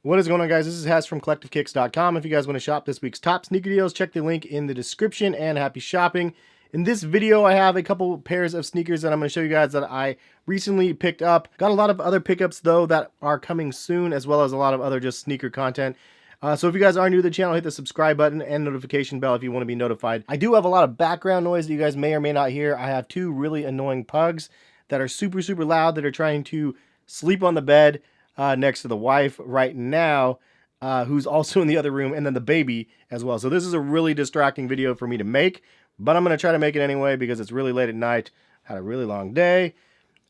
What is going on, guys? This is Hes from CollectiveKicks.com. If you guys want to shop this week's top sneaker deals, check the link in the description, and happy shopping. In this video, I have a couple pairs of sneakers that I'm going to show you guys that I recently picked up. Got a lot of other pickups, though, that are coming soon, as well as a lot of other just sneaker content. So if you guys are new to the channel, hit the subscribe button and notification bell if you want to be notified. I do have a lot of background noise that you guys may or may not hear. I have two really annoying pugs that are super loud that are trying to sleep on the bed next to the wife right now, who's also in the other room, and then the baby as well. So this is a really distracting video for me to make, but I'm going to try to make it anyway because it's really late at night. Had a really long day,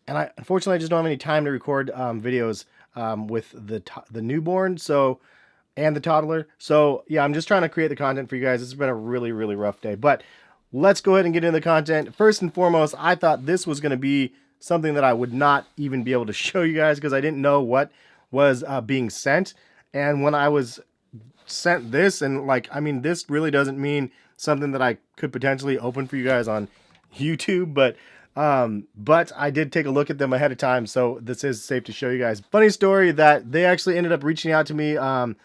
and unfortunately I just don't have any time to record videos with the newborn and the toddler. So yeah, I'm just trying to create the content for you guys. It's been a really rough day, but let's go ahead and get into the content. First and foremost, I thought this was going to be something that I would not even be able to show you guys because I didn't know what was being sent. And when I was sent this, and like, I mean, this really doesn't mean something that I could potentially open for you guys on YouTube, but I did take a look at them ahead of time, so this is safe to show you guys. Funny story that they actually ended up reaching out to me, a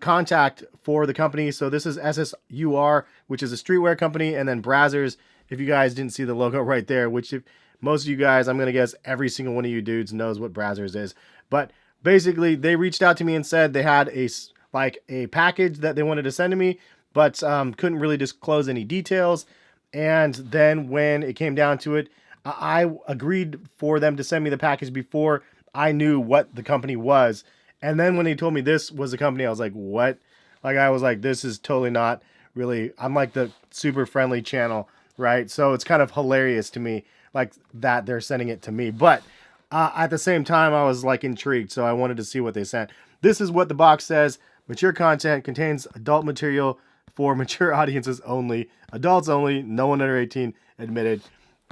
contact for the company. So this is SSUR, which is a streetwear company, and then BRAZZERS, if you guys didn't see the logo right there, which if most of you guys, I'm going to guess every single one of you dudes knows what BRAZZERS is. But basically, they reached out to me and said they had a package that they wanted to send to me, but couldn't really disclose any details. And then when it came down to it, I agreed for them to send me the package before I knew what the company was. And then when they told me this was the company, I was like, what? Like, I was like, this is totally not really, I'm like the super friendly channel, right? So it's kind of hilarious to me, like that they're sending it to me. But at the same time, I was like intrigued, so I wanted to see what they sent. This is what the box says. Mature content contains adult material for mature audiences only. Adults only, no one under 18 admitted.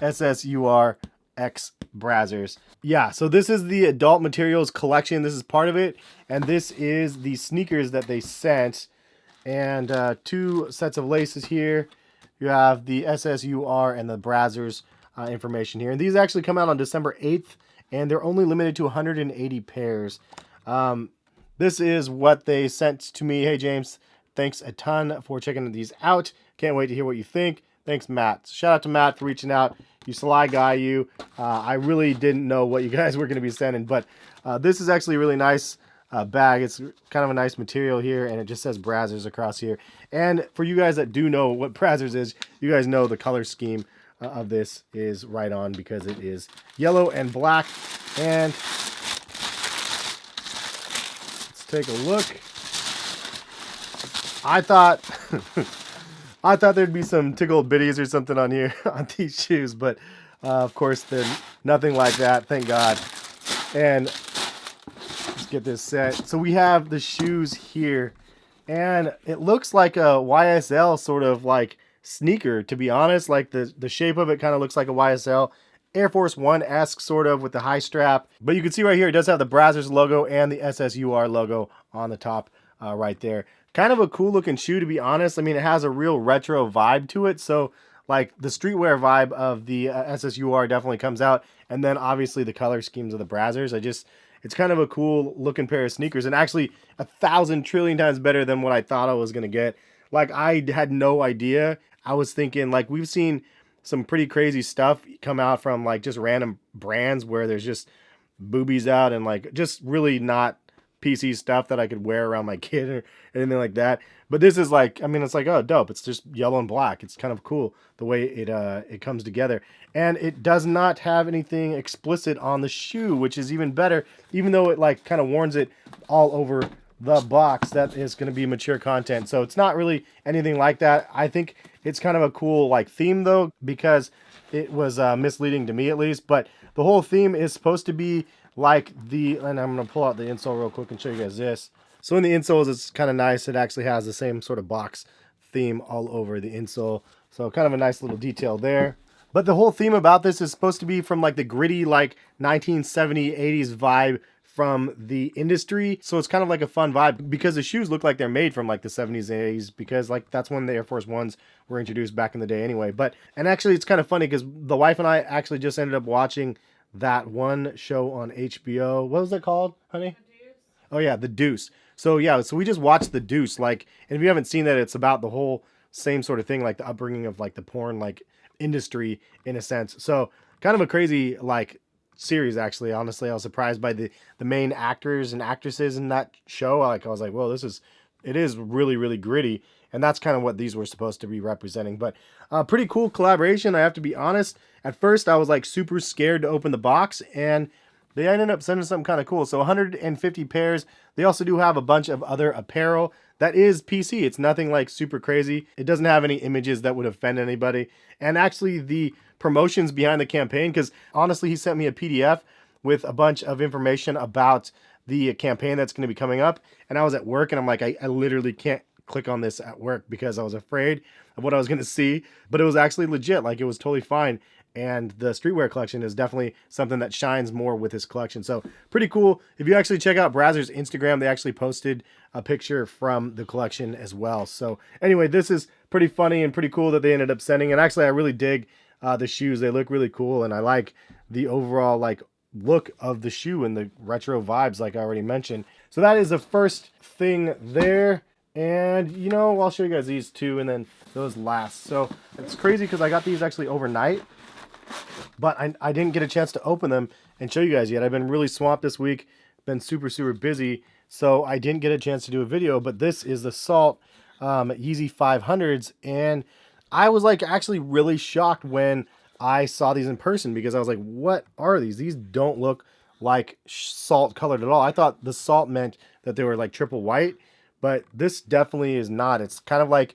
SSUR X BRAZZERS. Yeah, so this is the adult materials collection. This is part of it, and this is the sneakers that they sent. And two sets of laces here. You have the SSUR and the BRAZZERS information here. And these actually come out on December 8th, and they're only limited to 180 pairs. This is what they sent to me. Hey, James, thanks a ton for checking these out. Can't wait to hear what you think. Thanks, Matt. Shout out to Matt for reaching out. You sly guy, you. I really didn't know what you guys were going to be sending, but this is actually a really nice bag. It's kind of a nice material here, and it just says BRAZZERS across here. And for you guys that do know what BRAZZERS is, you guys know the color scheme of this is right on because it is yellow and black. And let's take a look. I thought I thought there'd be some tickled bitties or something on here on these shoes, but of course they're nothing like that, thank God. And let's get this set. So we have the shoes here, and it looks like a YSL sort of like sneaker, to be honest. Like the shape of it kind of looks like a YSL Air Force One-esque sort of with the high strap. But you can see right here it does have the BRAZZERS logo and the SSUR logo on the top right there. Kind of a cool looking shoe, to be honest. I mean, it has a real retro vibe to it. So like the streetwear vibe of the SSUR definitely comes out. And then obviously the color schemes of the BRAZZERS. It's kind of a cool looking pair of sneakers, and actually 1,000 trillion times better than what I thought I was going to get. Like, I had no idea. I was thinking, like, we've seen some pretty crazy stuff come out from like just random brands where there's just boobies out and like just really not PC stuff that I could wear around my kid or anything like that. But this is like, I mean, it's like, oh, dope. It's just yellow and black. It's kind of cool the way it comes together. And it does not have anything explicit on the shoe, which is even better, even though it like kind of warns it all over the box that is going to be mature content. So it's not really anything like that. I think it's kind of a cool like theme though, because it was misleading to me at least. But the whole theme is supposed to be like and I'm going to pull out the insole real quick and show you guys this. So in the insoles, it's kind of nice. It actually has the same sort of box theme all over the insole. So kind of a nice little detail there. But the whole theme about this is supposed to be from like the gritty, like 1970s, 80s vibe from the industry. So it's kind of like a fun vibe because the shoes look like they're made from like the 70s and 80s, because like that's when the Air Force Ones were introduced back in the day anyway. And actually it's kind of funny because the wife and I actually just ended up watching that one show on HBO. What was it called, honey? Oh yeah, The Deuce. So yeah, so we just watched The Deuce, like, and if you haven't seen that, it's about the whole same sort of thing, like the upbringing of like the porn like industry in a sense. So kind of a crazy like series actually. Honestly, I was surprised by the main actors and actresses in that show. Like I was like, whoa, it is really really gritty, and that's kind of what these were supposed to be representing. But pretty cool collaboration, I have to be honest. At first I was like super scared to open the box, and they ended up sending something kind of cool. So 150 pairs. They also do have a bunch of other apparel that is PC. It's nothing like super crazy. It doesn't have any images that would offend anybody. And actually the promotions behind the campaign, because honestly he sent me a PDF with a bunch of information about the campaign that's going to be coming up. And I was at work and I'm like, I literally can't click on this at work because I was afraid of what I was going to see. But it was actually legit. Like it was totally fine. And the streetwear collection is definitely something that shines more with this collection. So pretty cool. If you actually check out BRAZZERS Instagram, they actually posted a picture from the collection as well. So anyway, this is pretty funny and pretty cool that they ended up sending. And actually, I really dig the shoes. They look really cool. And I like the overall like look of the shoe and the retro vibes, like I already mentioned. So that is the first thing there. And, you know, I'll show you guys these two and then those last. So it's crazy because I got these actually overnight, but I didn't get a chance to open them and show you guys yet. I've been really swamped this week, been super, super busy, so I didn't get a chance to do a video. But this is the Salt Yeezy 500s, and I was like actually really shocked when I saw these in person because I was like, what are these? These don't look like salt colored at all. I thought the salt meant that they were like triple white, but this definitely is not. It's kind of like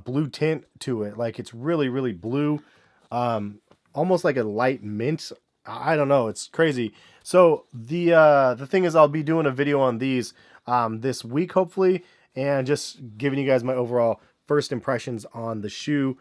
blue tint to it. Like it's really, really blue. Almost like a light mint. I don't know. It's crazy. So the thing is, I'll be doing a video on these this week, hopefully, and just giving you guys my overall first impressions on the shoe.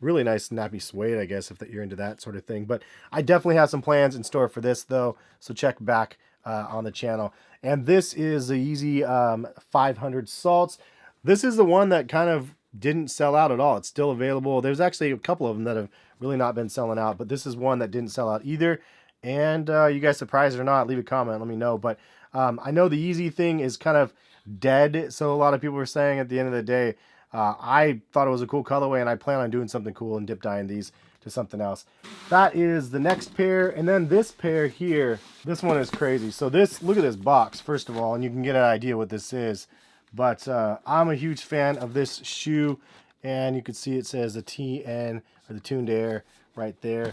Really nice nappy suede, I guess, if you're into that sort of thing. But I definitely have some plans in store for this, though. So check back on the channel. And this is the Yeezy 500 Salts. This is the one that kind of didn't sell out at all. It's still available. There's actually a couple of them that have really not been selling out, but this is one that didn't sell out either. And you guys surprised or not, leave a comment, let me know. But I know the Yeezy thing is kind of dead, so a lot of people were saying at the end of the day, I thought it was a cool colorway, and I plan on doing something cool and dip dyeing these to something else. That is the next pair. And then this pair here, this one is crazy. So this, look at this box first of all, and you can get an idea what this is. But I'm a huge fan of this shoe, and you can see it says the TN, or the Tuned Air, right there.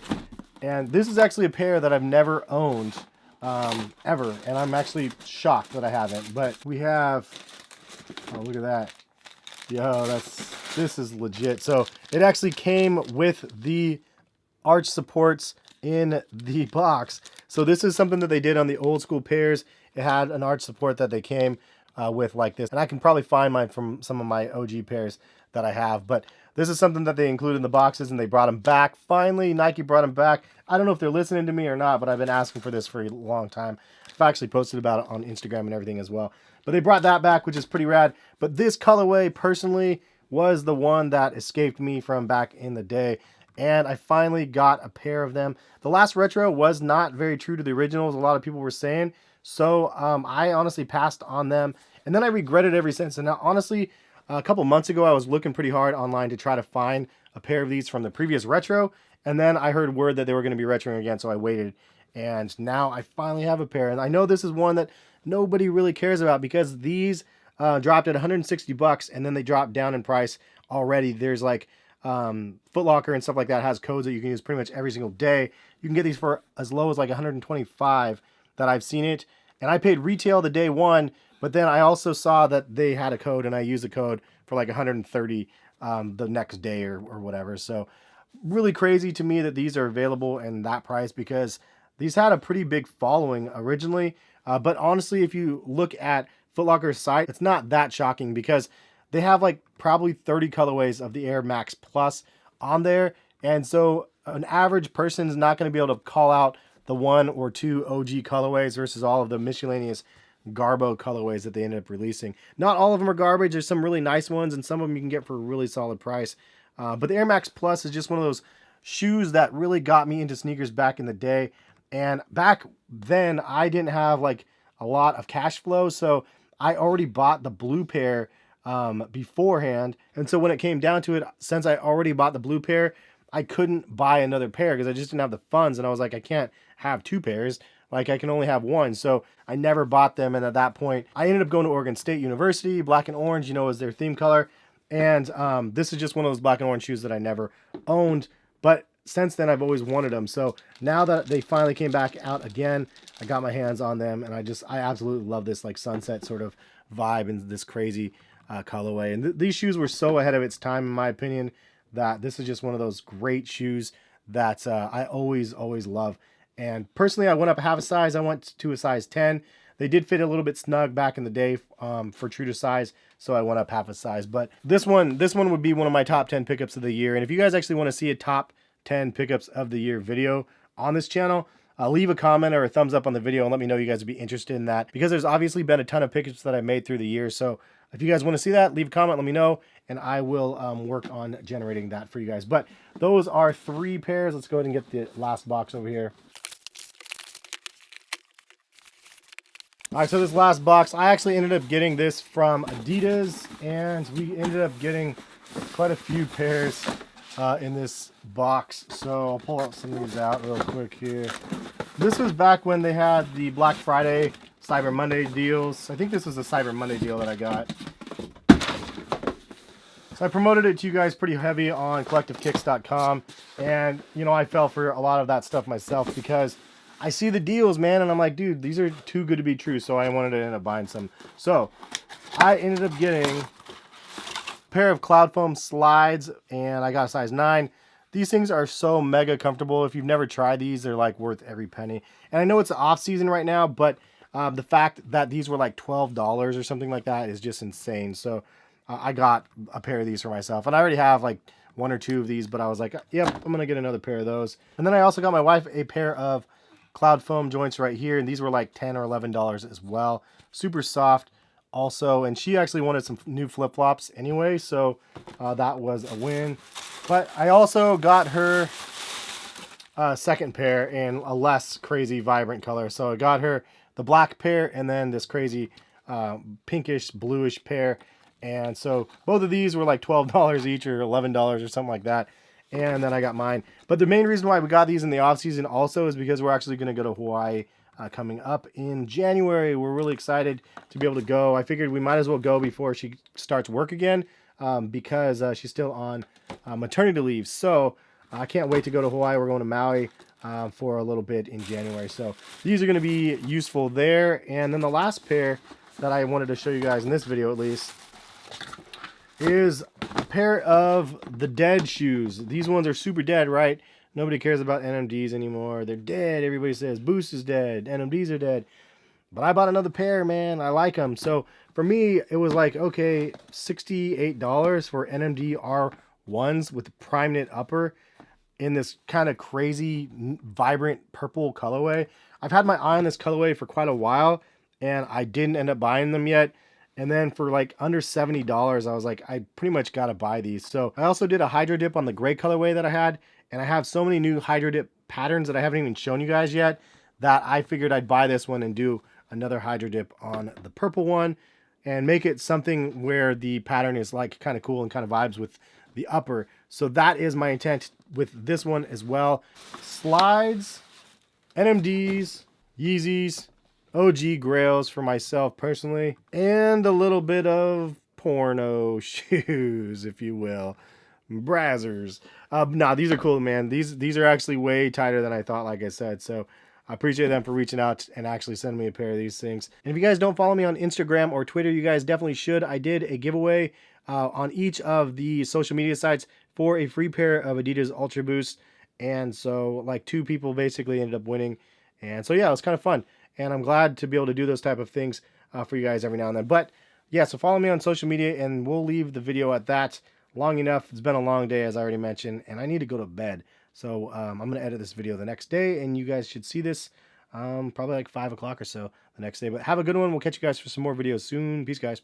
And this is actually a pair that I've never owned ever, and I'm actually shocked that I haven't. But we have, oh, look at that. Yo, this is legit. So it actually came with the arch supports in the box. So this is something that they did on the old school pairs. It had an arch support that they came with like this, and I can probably find mine from some of my OG pairs that I have, but this is something that they included in the boxes, and they brought them back. Finally, Nike brought them back. I don't know if they're listening to me or not, but I've been asking for this for a long time. I've actually posted about it on Instagram and everything as well, but they brought that back, which is pretty rad. But this colorway personally was the one that escaped me from back in the day, and I finally got a pair of them. The last retro was not very true to the originals, a lot of people were saying. So I honestly passed on them, and then I regretted it ever since. And now, honestly, a couple months ago, I was looking pretty hard online to try to find a pair of these from the previous retro, and then I heard word that they were going to be retroing again, so I waited, and now I finally have a pair. And I know this is one that nobody really cares about because these dropped at 160 bucks, and then they dropped down in price already. There's like Foot Locker and stuff like that has codes that you can use pretty much every single day. You can get these for as low as like 125 that I've seen it, and I paid retail the day one, but then I also saw that they had a code, and I used the code for like 130 the next day or whatever. So really crazy to me that these are available in that price because these had a pretty big following originally, but honestly, if you look at Foot Locker's site, it's not that shocking because they have like probably 30 colorways of the Air Max Plus on there, and so an average person is not going to be able to call out the one or two OG colorways versus all of the miscellaneous Garbo colorways that they ended up releasing. Not all of them are garbage. There's some really nice ones, and some of them you can get for a really solid price. But the Air Max Plus is just one of those shoes that really got me into sneakers back in the day. And back then, I didn't have like a lot of cash flow, so I already bought the blue pair beforehand. And so when it came down to it, since I already bought the blue pair, I couldn't buy another pair because I just didn't have the funds. And I was like, I can't have two pairs. Like, I can only have one. So I never bought them. And at that point, I ended up going to Oregon State University. Black and orange, you know, is their theme color. And this is just one of those black and orange shoes that I never owned. But since then, I've always wanted them. So now that they finally came back out again, I got my hands on them. And I absolutely love this like sunset sort of vibe and this crazy colorway. And these shoes were so ahead of its time, in my opinion, that this is just one of those great shoes that I always love. And personally, I went up half a size. I went to a size 10. They did fit a little bit snug back in the day for true to size, so I went up half a size. But this one would be one of my top 10 pickups of the year. And if you guys actually want to see a top 10 pickups of the year video on this channel, leave a comment or a thumbs up on the video and let me know you guys would be interested in that, because there's obviously been a ton of pickups that I made through the years. So if you guys want to see that, leave a comment, let me know, and I will work on generating that for you guys. But those are 3 pairs. Let's go ahead and get the last box over here. All right, so this last box, I actually ended up getting this from Adidas, and we ended up getting quite a few pairs in this box. So I'll pull out some of these out real quick here. This was back when they had the Black Friday, Cyber Monday deals. I think this was a Cyber Monday deal that I got. So I promoted it to you guys pretty heavy on collectivekicks.com, and you know, I fell for a lot of that stuff myself because I see the deals, man, and I'm like, dude, these are too good to be true, so I wanted to end up buying some. So I ended up getting a pair of cloud foam slides, and I got a size 9. These things are so mega comfortable. If you've never tried these, they're like worth every penny. And I know it's off season right now, but the fact that these were like $12 or something like that is just insane. So I got a pair of these for myself, and I already have like 1 or 2 of these, but I was like, yep, I'm gonna get another pair of those. And then I also got my wife a pair of cloud foam joints right here, and these were like $10 or $11 as well. Super soft also, and she actually wanted some new flip-flops anyway, so that was a win. But I also got her a second pair in a less crazy vibrant color. So I got her the black pair and then this crazy pinkish bluish pair. And so both of these were like $12 each or $11 or something like that. And then I got mine. But the main reason why we got these in the off season also is because we're actually going to go to Hawaii coming up in January. We're really excited to be able to go. I figured we might as well go before she starts work again because she's still on maternity leave. So I can't wait to go to Hawaii. We're going to Maui for a little bit in January. So these are going to be useful there. And then the last pair that I wanted to show you guys in this video at least is a pair of the dead shoes. These ones are super dead, right? Nobody cares about NMDs anymore. They're dead. Everybody says Boost is dead. NMDs are dead. But I bought another pair, man. I like them. So for me, it was like, okay, $68 for NMD R1s with prime knit upper in this kind of crazy, vibrant purple colorway. I've had my eye on this colorway for quite a while, and I didn't end up buying them yet. And then for like under $70, I was like, I pretty much got to buy these. So I also did a hydro dip on the gray colorway that I had. And I have so many new hydro dip patterns that I haven't even shown you guys yet that I figured I'd buy this one and do another hydro dip on the purple one and make it something where the pattern is like kind of cool and kind of vibes with the upper. So that is my intent with this one as well. Slides, NMDs, Yeezys, OG Grails for myself personally, and a little bit of porno shoes, if you will. BRAZZERS. Nah, these are cool, man. These are actually way tighter than I thought, like I said. So I appreciate them for reaching out and actually sending me a pair of these things. And if you guys don't follow me on Instagram or Twitter, you guys definitely should. I did a giveaway on each of the social media sites for a free pair of Adidas Ultra Boost. And so like 2 people basically ended up winning. And so yeah, it was kind of fun. And I'm glad to be able to do those type of things for you guys every now and then. But yeah, so follow me on social media and we'll leave the video at that. Long enough. It's been a long day, as I already mentioned, and I need to go to bed. So I'm going to edit this video the next day, and you guys should see this probably like 5 o'clock or so the next day. But have a good one. We'll catch you guys for some more videos soon. Peace, guys.